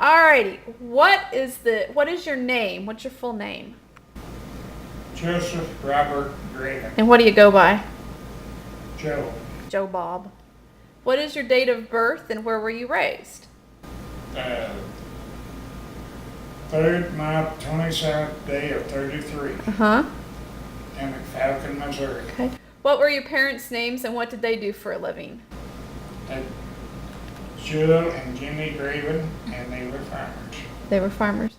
Alrighty. What is your name? What's your full name? Joseph Robert Graven. And what do you go by? Joe. Joe Bob. What is your date of birth and where were you raised? 3rd month, 27th day of 33. Uh-huh. In Falcon, Missouri. Okay. What were your parents' names and what did they do for a living? Jill and Jimmy Graven, and they were farmers. They were farmers.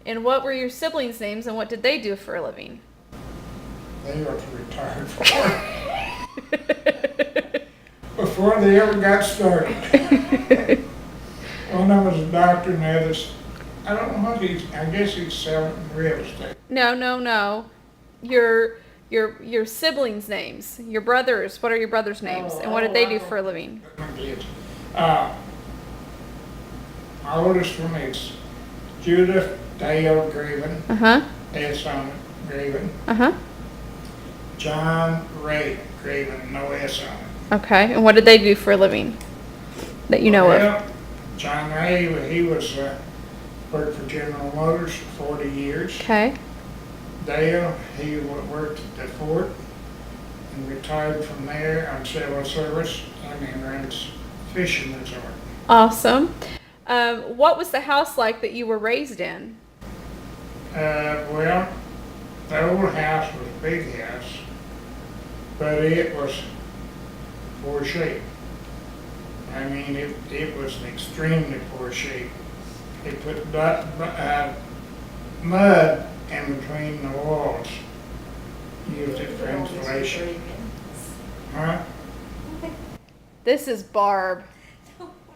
And what were your siblings' names and what did they do for a living? They were retired for before they ever got started. One of them was a doctor and the other's, I don't know what I guess he's selling real estate. No. Your siblings' names. Your brothers. What are your brothers' names? And what did they do for a living? My oldest one is Judith Dale Graven. Uh-huh. S on Graven. Uh-huh. John Ray Graven, no S on it. Okay. And what did they do for a living that you know of? John Ray, he was worked for General Motors for 40 years. Okay. Dale, he worked at the fort and retired from there on civil service and then runs fishing resort. Awesome. What was the house like that you were raised in? Well, the old house was a big house, but it was poor shape. I mean, it was in extremely poor shape. They put mud in between the walls, used it for insulation. Huh? This is Barb.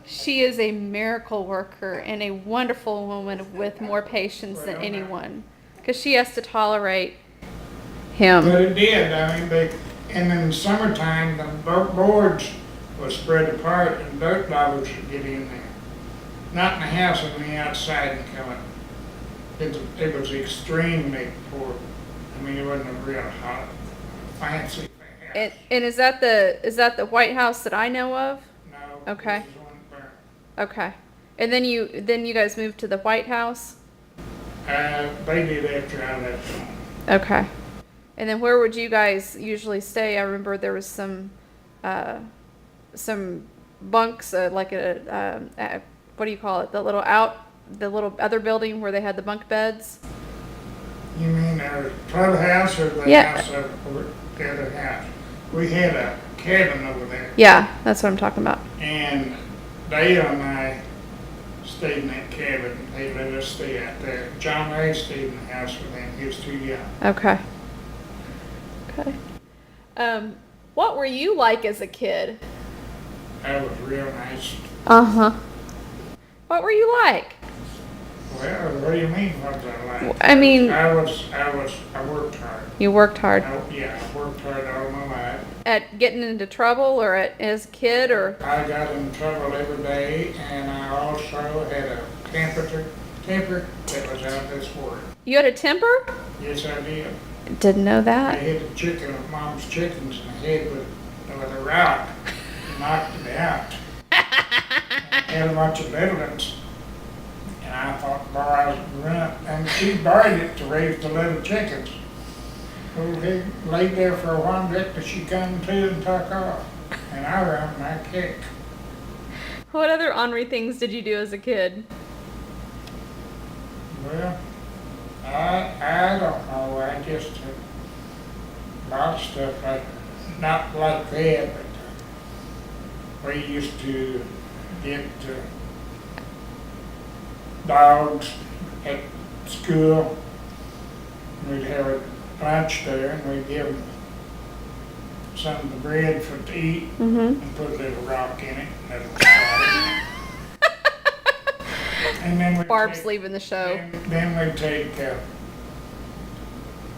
She is a miracle worker and a wonderful woman with more patience than anyone because she has to tolerate him. But it did. I mean, and in the summertime, the boards were spread apart and dirt dogs would get in there. Not in the house, on the outside and come up. It was extremely poor. I mean, it wasn't a real hot, fancy house. And is that the White House that I know of? No. Okay. This is one burned. Okay. And then you guys moved to the White House? They did after I left home. Okay. And then where would you guys usually stay? I remember there was some bunks, like what do you call it? The little other building where they had the bunk beds. You mean our clubhouse or the house over the other house? We had a cabin over there. Yeah, that's what I'm talking about. And Dale and I stayed in that cabin. They let us stay out there. John Ray stayed in the house with them. He was too young. Okay. What were you like as a kid? That was real nice. Uh-huh. What were you like? Well, what do you mean, what was I like? I mean... I worked hard. You worked hard? I worked hard all my life. At getting into trouble or as a kid or? I got in trouble every day, and I also had a temper that was out of this world. You had a temper? Yes, I did. Didn't know I that. hit a chicken of mom's chickens in the head with a rock and knocked it out. I had a bunch of little ones. And I thought, boy, I was running. And she buried it to raise the little chickens. Well, he laid there for a while, but she come to and took off. And I ran and I kicked. What other ornery things did you do as a kid? Well, I don't know. I just a lot of stuff like not like that, but we used to get dogs at school. We'd have a lunch there, and we'd give them some of the bread to eat, and put a little rock in it. And then Barb's leaving the show. Then we'd take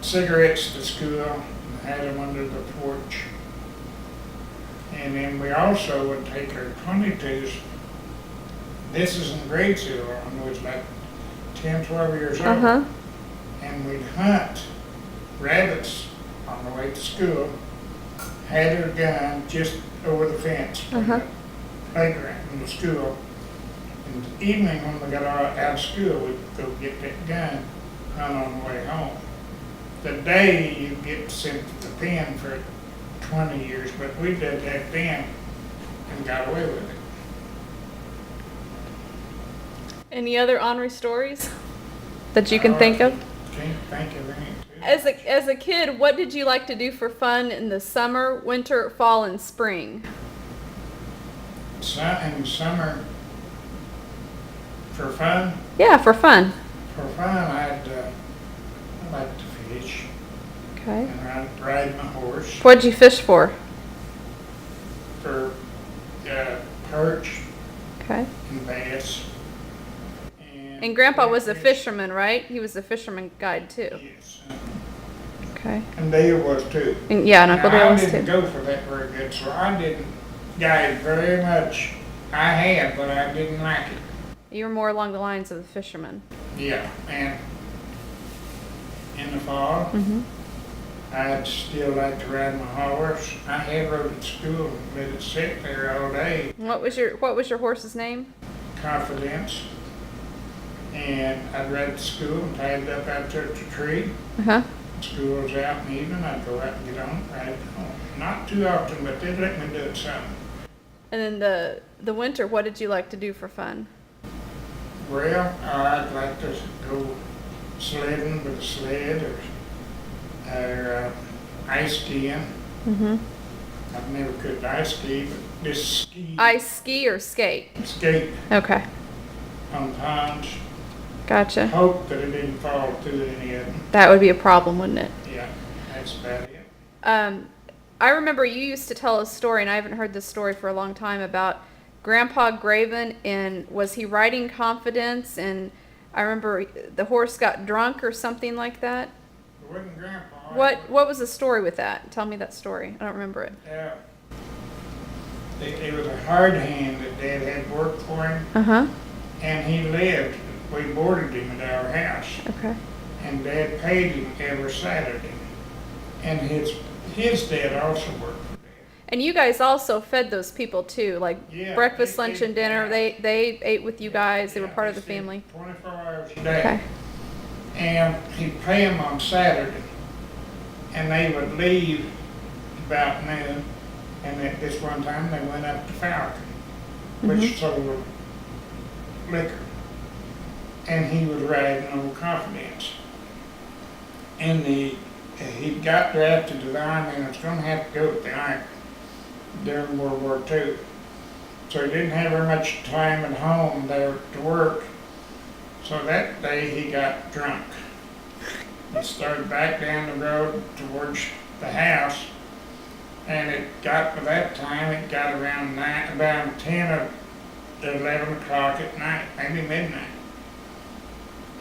cigarettes to school and had them under the porch. And then we also would take our 22s. This is in grade school, when I was like 10, 12 years old. And we'd hunt rabbits on the way to school, had our gun just over the fence from the playground in the school, In the evening, when we got out of school, we'd go get that gun, run on the way home. The day you get sent to the pen for 20 years, but we did that then and got away with it. Any other ornery stories that you can think of? Can't think of any. As a kid, what did you like to do for fun in the summer, winter, fall, and spring? In the summer, for fun, Yeah, for fun. I like to fish Okay. and ride my horse What'd you fish for? for perch Okay. and bass. And Grandpa was a fisherman, right? He was a fisherman guide too. Yes. Okay. And Dale was too. And Uncle Now, Dale I was didn't too. go for that very good, so I didn't guide very much. I had, but I didn't like it. You were more along the lines of the fisherman. Yeah, and in the fall, Mm-hmm. I'd still like to ride my horse. I had rode at school and let it sit there all day. What was your horse's name? Confidence. And I'd ride to school and tied it up out there at the tree. Uh-huh. School was out in the evening, I'd go out and get on, ride it home. Not too often, but they'd let me do it some. And then the winter, what did you like to do for fun? Well, I'd like to go sledding with a sled or ice skiing. Mm-hmm. I've never could ice ski, but this ski, Ice ski or skate? skate Okay. on ponds. Gotcha. Hope that it didn't fall through any of them. That would be a problem, wouldn't it? Yeah, that's about it. I remember you used to tell a story, and I haven't heard this story for a long time, about Grandpa Graven, and was he riding Confidence, and I remember the horse got drunk or something like that. It wasn't Grandpa. What was the story with that? Tell me that story. I don't remember it. Yeah. It was a hard hand that Dad had worked for him, Uh-huh. and he lived. We boarded him at our house, Okay. and Dad paid him every Saturday. And his dad also worked for Dad. And you guys also fed those people too, like Yeah, breakfast, they- lunch, they- and dinner. yeah. They ate with you guys. They were Yeah, part of the stayed family. 24 hours a day. Okay. And he'd pay them on Saturday, and they would leave about noon. And at this one time, they went up to Falcon, which sold liquor. And he was riding on Confidence. And he got drafted to the Army and was going to have to go to the Army during World War II. So he didn't have very much time at home there to work. So that day he got drunk. He started back down the road towards the house, and it got, by that time, it got around about 10 or 11 o'clock at night, maybe midnight.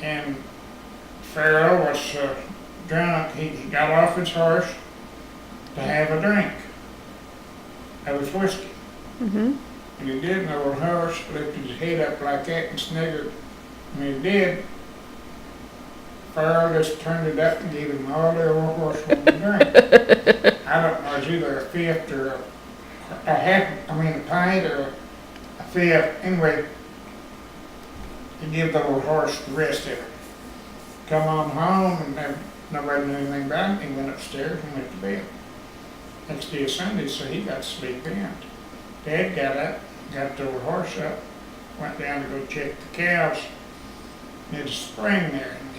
And Farrell was drunk. He got off his horse to have a drink. That was whiskey. Mm-hmm. And he did, and the old horse lifted his head up like that and sniggered. And he did. Farrell just turned it up and gave him all the old horse wanted to drink. I don't know, it was either a fifth or a pint or a fifth. Anyway, he gave the old horse the rest of it. Come on home, and nobody knew anything about him. He went upstairs and went to bed. Next day is Sunday, so he got to sleep in. Dad got up, got the old horse up, went down to go check the cows. There's a spring there, and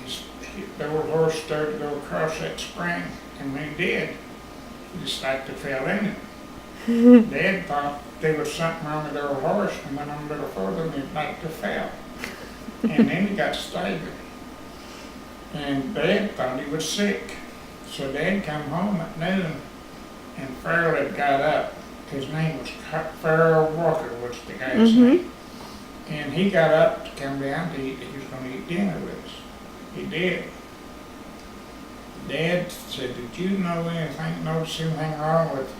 the old horse started to go across that spring, and when he did, he just like to fell in it. Dad thought there was something wrong with the old horse, and went on a little further, and he like to fell. And then he got staggered. And Dad thought he was sick. So Dad come home at noon, and Farrell had got up. His name was Farrell Walker was the guy's name. And he got up to come down to eat. He was going to eat dinner with us. He did. Dad said, "Did you notice anything wrong with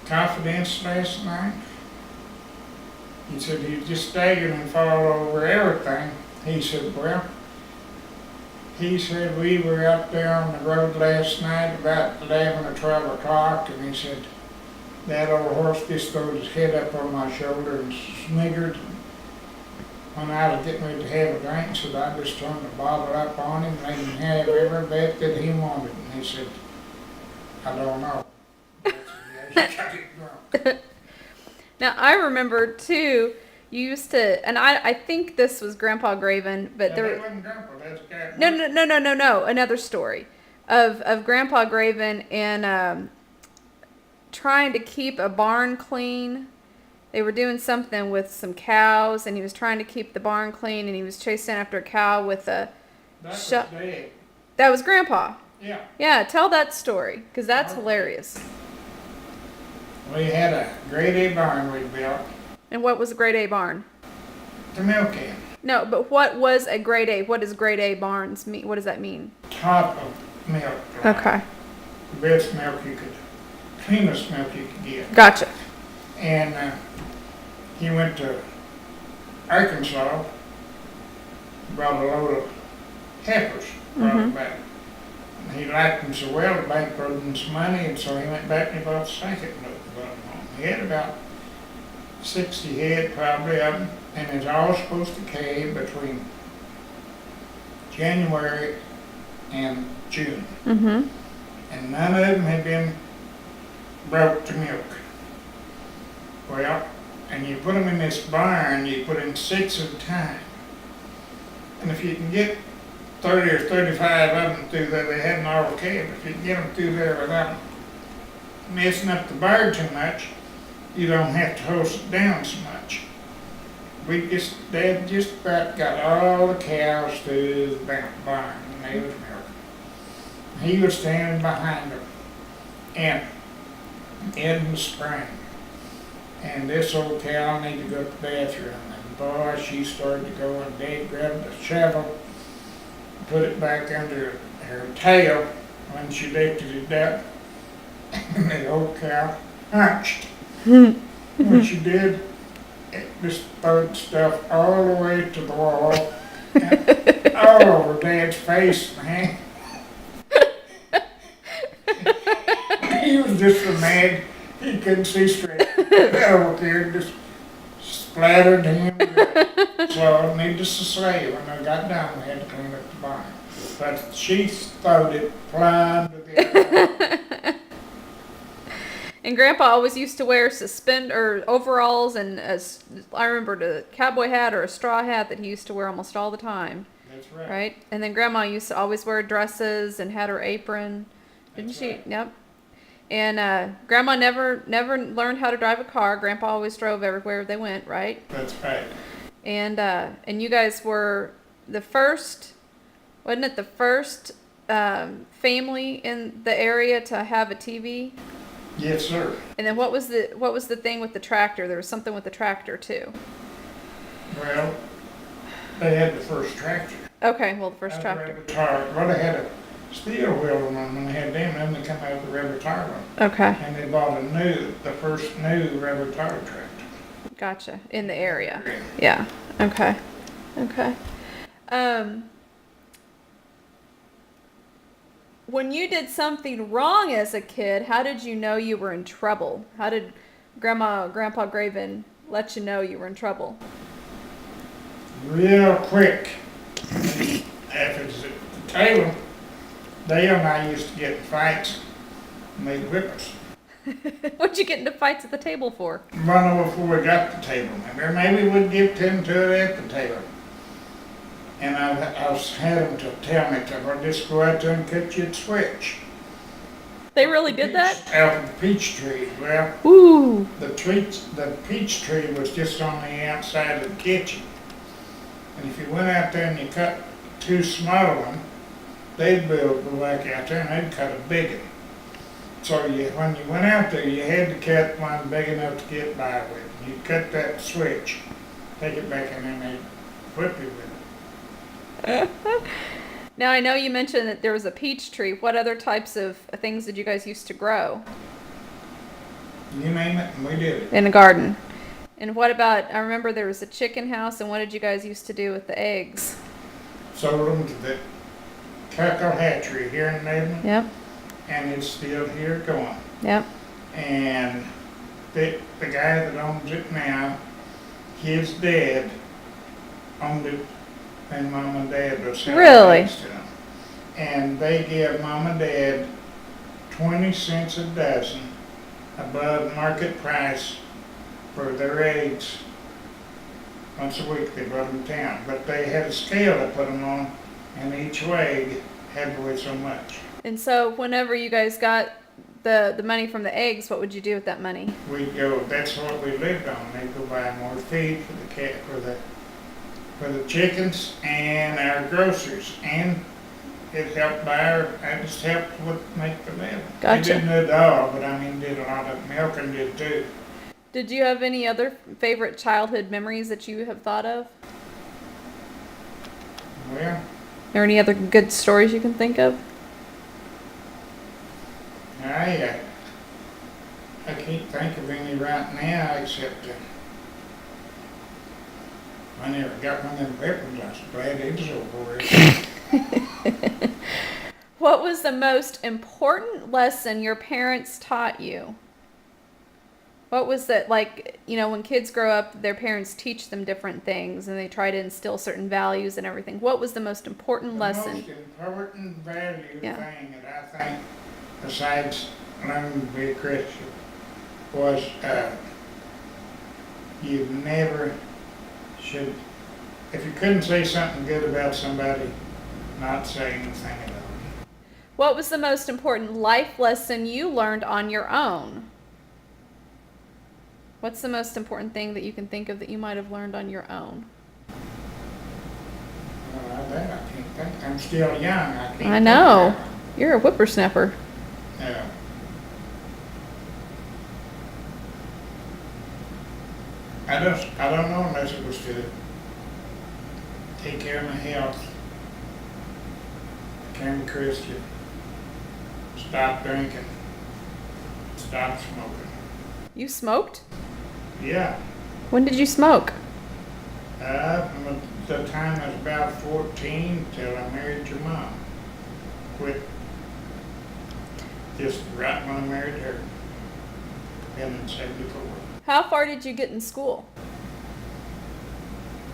Confidence last night?" He said, "He just staggered and fall over everything." He said, "Well," he said, "we were out there on the road last night about 11 or 12 o'clock, and he said, that old horse just throwed his head up on my shoulder and sniggered, when I was getting ready to have a drink, said I just turned the bottle up on him, made him have every bit that he wanted. And he said, I don't know. I said, yeah, you got it drunk. Now, I remember, too, you used to, and I think this was Grandpa Graven, but Yeah, there that wasn't Grandpa, that's Cat. No. Another story of Grandpa Graven and trying to keep a barn clean. They were doing something with some cows, and he was trying to keep the barn clean, and he was chasing after a cow with a That was shut. Dad. That was Grandpa. Yeah. Yeah, tell that story, because that's Okay. hilarious. We had a grade A barn we built And what was a grade A barn? to milk in. No, but what was a grade A? What does grade A barns mean? What does that mean? Top of milk. line. Okay, The best milk you could, cleanest milk you could get. gotcha. And he went to Arkansas, brought a load of heifers, brought them back. And he liked them so well, the bank owed him some money, and so he went back and he bought a second load of them home. He had about 60 head probably of them, and it's all supposed to calve between January and June. Mm-hmm. And none of them had been broke to milk. Well, and you put them in this barn, you put in 6 at a time. And if you can get 30 or 35 of them through there, they hadn't all calved. If you can get them through there without messing up the bird too much, you don't have to hose it down so much. Dad just about got all the cows through the barn, and they was milking. He was standing behind them, and in the spring, and this old cow needed to go to the bathroom, and boy, she started to go, and Dad grabbed a shovel, put it back under her tail when she lifted it up, and the old cow hunched. When she did, it just throwed stuff all the way to the wall, and all over Dad's face, man. He was just so mad, he couldn't see straight. That old kid just splattered him. So, needless to say, when I got done, we had to clean up the barn. But she throwed it plumb to the other. And Grandpa always used to wear overalls, and I remember the cowboy hat or a straw hat that he used to wear almost all the time. That's right. Right? And then Grandma used to always wear dresses and had her apron. Didn't That's she? right. Yep. And Grandma never learned how to drive a car. Grandpa always drove everywhere they went, right? That's right. And you guys were the first, wasn't it the first family in the area to have a TV? Yes, sir. And then what was the thing with the tractor? There was something with the tractor too. Well, they had the first tractor. Okay, well the first tractor. Well, they had a steel wheel on them when they had them, then they come out with a rubber tire one. Okay, And they bought the first new rubber tire tractor. gotcha. In the area. Yeah. Okay. When you did something wrong as a kid, how did you know you were in trouble? How did Grandpa Graven let you know you were in trouble? Real quick. If it's at the table, Dale and I used to get in fights, and they'd whip us. What'd you get into fights at the table for? Run over before we got to the table. Remember, maybe we'd give 10 to it at the table. And I had them to tell me to just go out there and cut you a switch. They really did that? Out of the peach tree. Well, Ooh. the peach tree was just on the outside of the kitchen. And if you went out there and you cut 2 small ones, they'd go back out there and they'd cut a big one. So when you went out there, you had to cut one big enough to get by with. You'd cut that switch, take it back in, and they'd whip you with it. Now I know you mentioned that there was a peach tree. What other types of things did you guys used to grow You name it, and we did it. in the garden? And what about, I remember there was a chicken house, and what did you guys used to do with the eggs? Sold them to the Cackle Hatchery here in Newton, Yep, and it's still here going. yep. And the guy that owns it now, his dad owned it, and Mom and Dad was selling Really? eggs to them. And they give Mom and Dad 20 cents a dozen above market price for their eggs. Once a week they brought them to town, but they had a scale to put them on, and each egg had to weigh so much. And so whenever you guys got the money from the eggs, what would you do with that money? We'd go, that's what we lived on. They'd go buy more feed for the cat, for the chickens and our groceries, and it helped it just helped with make the living. Gotcha. They didn't do it all, but I mean, did a lot of milking did too. Did you have any other favorite childhood memories that you have thought of? Well, Or any other good stories you can think of? I can't think of any right now except I never got one of them weapons. I was glad it was over with. What was the most important lesson your parents taught you? What was that, like, you know, when kids grow up, their parents teach them different things and they try to instill certain values and everything. What was the most important lesson? The most important value Yeah. thing that I think, besides learning to be a Christian, was you never should, if you couldn't say something good about somebody, not say anything at all. What was the most important life lesson you learned on your own? What's the most important thing that you can think of that you might have learned on your own? Well, that I can't think. I'm still young. I can't. I know. You're a whippersnapper. Yeah. I don't know unless it was to take care of my health, become a Christian, stop drinking, stop smoking. You smoked? Yeah. When did you smoke? From the time I was about 14 till I married your mom. Quit just right when I married her. Been in 74. How far did you get in school?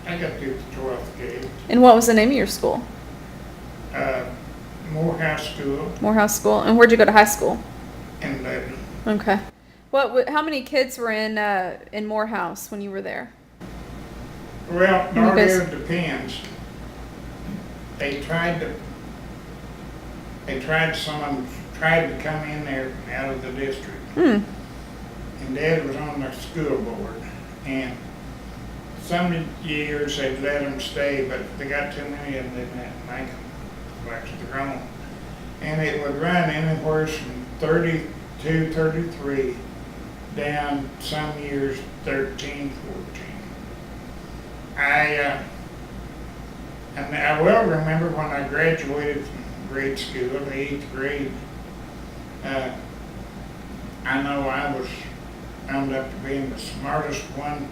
I got through the 12th grade. And what was the name of your school? Morehouse School Morehouse School. And where'd you go to high school? in Lebanon. Okay. How many kids were in Morehouse when you were there? Well, You guys- it depends. Someone tried to come in there out of the district. Hmm. And Dad was on the school board. And some years they'd let them stay, but if they got too many of them, they'd have to make them like their own. And it would run anywhere from 32, 33, down some years 13, 14. And I will remember when I graduated from grade school, the 8th grade, I know I was found up to being the smartest one